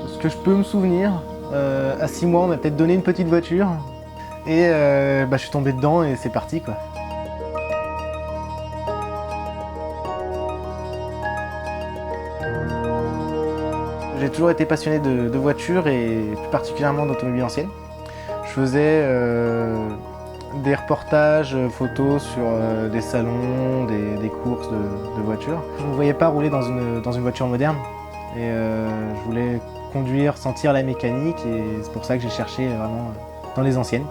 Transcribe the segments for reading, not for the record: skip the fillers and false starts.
Ce que je peux me souvenir, à 6 mois, on m'a peut-être donné une petite voiture et je suis tombé dedans et c'est parti, quoi. J'ai toujours été passionné de voitures et plus particulièrement d'automobiles anciennes. Je faisais des reportages photos sur des salons, des courses de voitures. Je ne me voyais pas rouler dans une voiture moderne et je voulais conduire, sentir la mécanique et c'est pour ça que j'ai cherché vraiment dans les anciennes.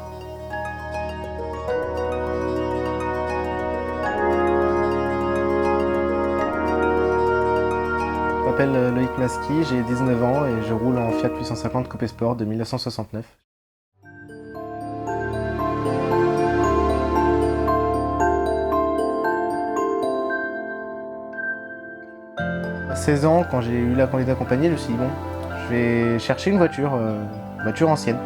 Je m'appelle Loïc Masqui, j'ai 19 ans et je roule en Fiat 850 Coupé Sport de 1969. À 16 ans, quand j'ai eu la conduite accompagnée, je me suis dit bon, je vais chercher une voiture ancienne.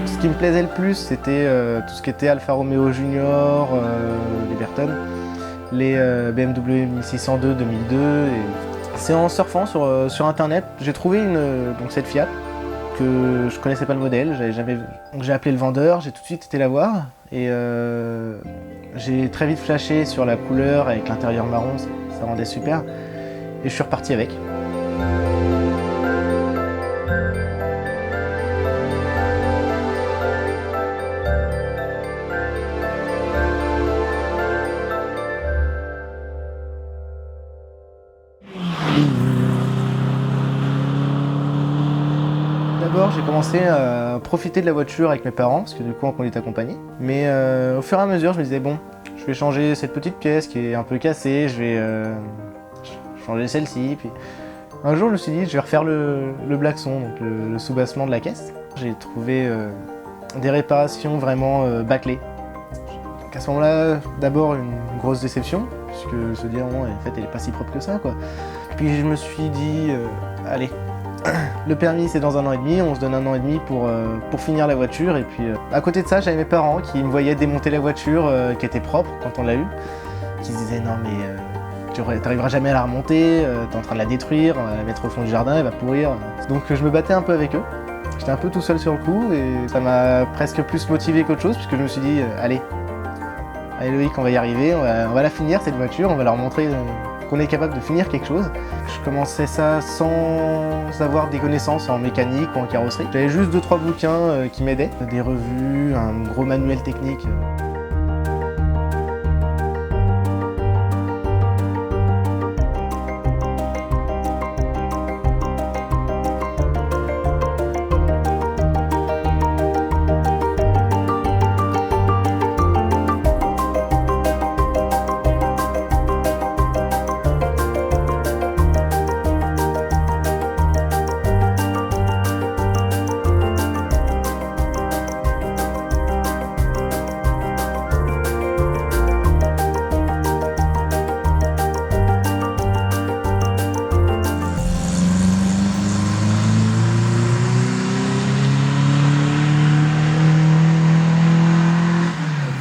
Ce qui me plaisait le plus, c'était tout ce qui était Alfa Romeo Junior, les Berton, les BMW 1602 2002. C'est en surfant sur internet, j'ai trouvé cette Fiat que je connaissais pas le modèle, j'avais jamais vu. Donc j'ai appelé le vendeur, j'ai tout de suite été la voir et j'ai très vite flashé sur la couleur avec l'intérieur marron, ça rendait super et je suis reparti avec. D'abord, j'ai commencé à profiter de la voiture avec mes parents, parce que du coup, on est accompagné. Mais au fur et à mesure, je me disais, bon, je vais changer cette petite pièce qui est un peu cassée, je vais changer celle-ci. Puis un jour, je me suis dit, je vais refaire le blackson, donc le soubassement de la caisse. J'ai trouvé des réparations vraiment bâclées. Donc à ce moment-là, d'abord, une grosse déception, puisque se dire, bon, en fait, elle est pas si propre que ça, quoi. Puis je me suis dit, allez. Le permis c'est dans 1 an et demi, on se donne 1 an et demi pour finir la voiture et puis à côté de ça j'avais mes parents qui me voyaient démonter la voiture qui était propre quand on l'a eue, qui se disaient non mais tu n'arriveras jamais à la remonter, t'es en train de la détruire, on va la mettre au fond du jardin, elle va pourrir. Donc je me battais un peu avec eux, j'étais un peu tout seul sur le coup et ça m'a presque plus motivé qu'autre chose puisque je me suis dit allez Loïc on va y arriver, on va la finir cette voiture, on va leur montrer qu'on est capable de finir quelque chose. Je commençais ça sans avoir des connaissances en mécanique ou en carrosserie. J'avais juste 2-3 bouquins qui m'aidaient, des revues, un gros manuel technique.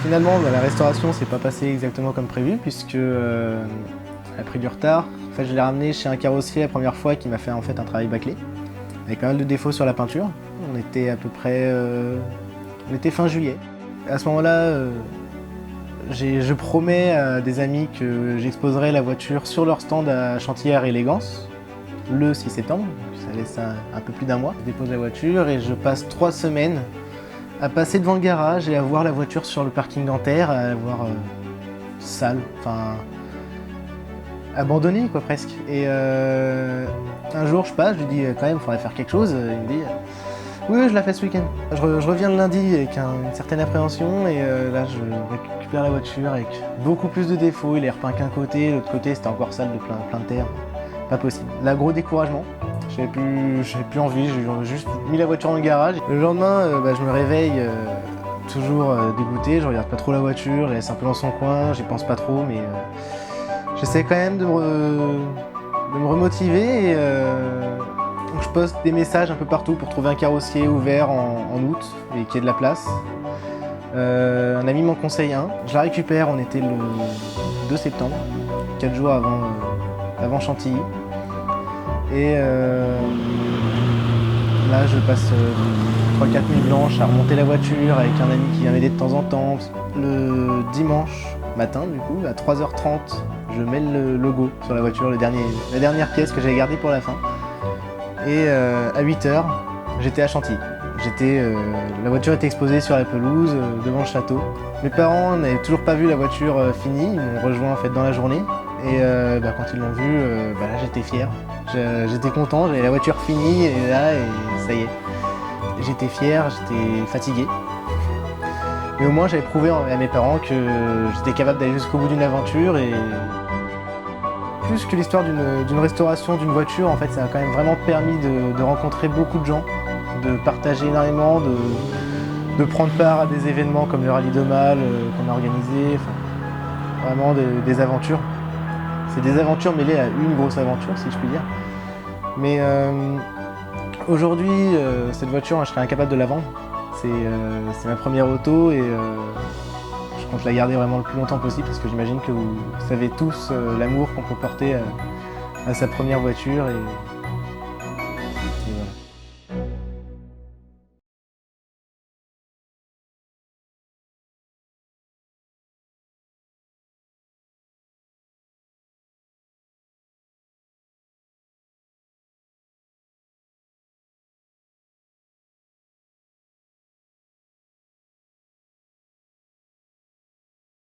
Finalement, la restauration s'est pas passée exactement comme prévu puisque elle a pris du retard. En fait, je l'ai ramené chez un carrossier la première fois qui m'a fait en fait un travail bâclé avec pas mal de défauts sur la peinture. On était à peu près, on était fin juillet. À ce moment-là, je promets à des amis que j'exposerai la voiture sur leur stand à Chantilly-Air Élégance le 6 septembre. Ça laisse un peu plus d'1 mois. Je dépose la voiture et je passe 3 semaines à passer devant le garage et à voir la voiture sur le parking dentaire, à la voir sale, enfin abandonnée quoi presque. Et un jour je passe, je lui dis quand même il faudrait faire quelque chose. Il me dit Oui, je la fais ce week-end. Je reviens le lundi avec une certaine appréhension et là je récupère la voiture avec beaucoup plus de défauts. Il est repeint qu'un côté, l'autre côté c'était encore sale de plein de terre. Pas possible. Là, gros découragement. J'avais plus envie, j'ai juste mis la voiture dans le garage. Le lendemain, je me réveille toujours dégoûté, je regarde pas trop la voiture, je la laisse un peu dans son coin, j'y pense pas trop, mais j'essaie quand même de me remotiver et je poste des messages un peu partout pour trouver un carrossier ouvert en août et qui ait de la place. Un ami m'en conseille un, je la récupère, on était le 2 septembre, 4 jours avant Chantilly. Et là je passe 3-4 nuits blanches à remonter la voiture avec un ami qui vient m'aider de temps en temps. Le dimanche matin du coup, à 3h30, je mets le logo sur la voiture, la dernière pièce que j'avais gardée pour la fin. Et à 8h, j'étais à Chantilly. La voiture était exposée sur la pelouse, devant le château. Mes parents n'avaient toujours pas vu la voiture finie, ils m'ont rejoint en fait dans la journée. Et quand ils l'ont vue, là j'étais fier. J'étais content, j'avais la voiture finie et là, et ça y est. J'étais fier, j'étais fatigué. Mais au moins j'avais prouvé à mes parents que j'étais capable d'aller jusqu'au bout d'une aventure et plus que l'histoire d'une restauration d'une voiture, en fait ça a quand même vraiment permis de rencontrer beaucoup de gens, de partager énormément, de prendre part à des événements comme le Rallye d'Aumale qu'on a organisé, enfin, vraiment des aventures. C'est des aventures mêlées à une grosse aventure, si je puis dire. Mais aujourd'hui, cette voiture, je serais incapable de la vendre. C'est ma première auto et je compte la garder vraiment le plus longtemps possible parce que j'imagine que vous savez tous l'amour qu'on peut porter à sa première voiture. Et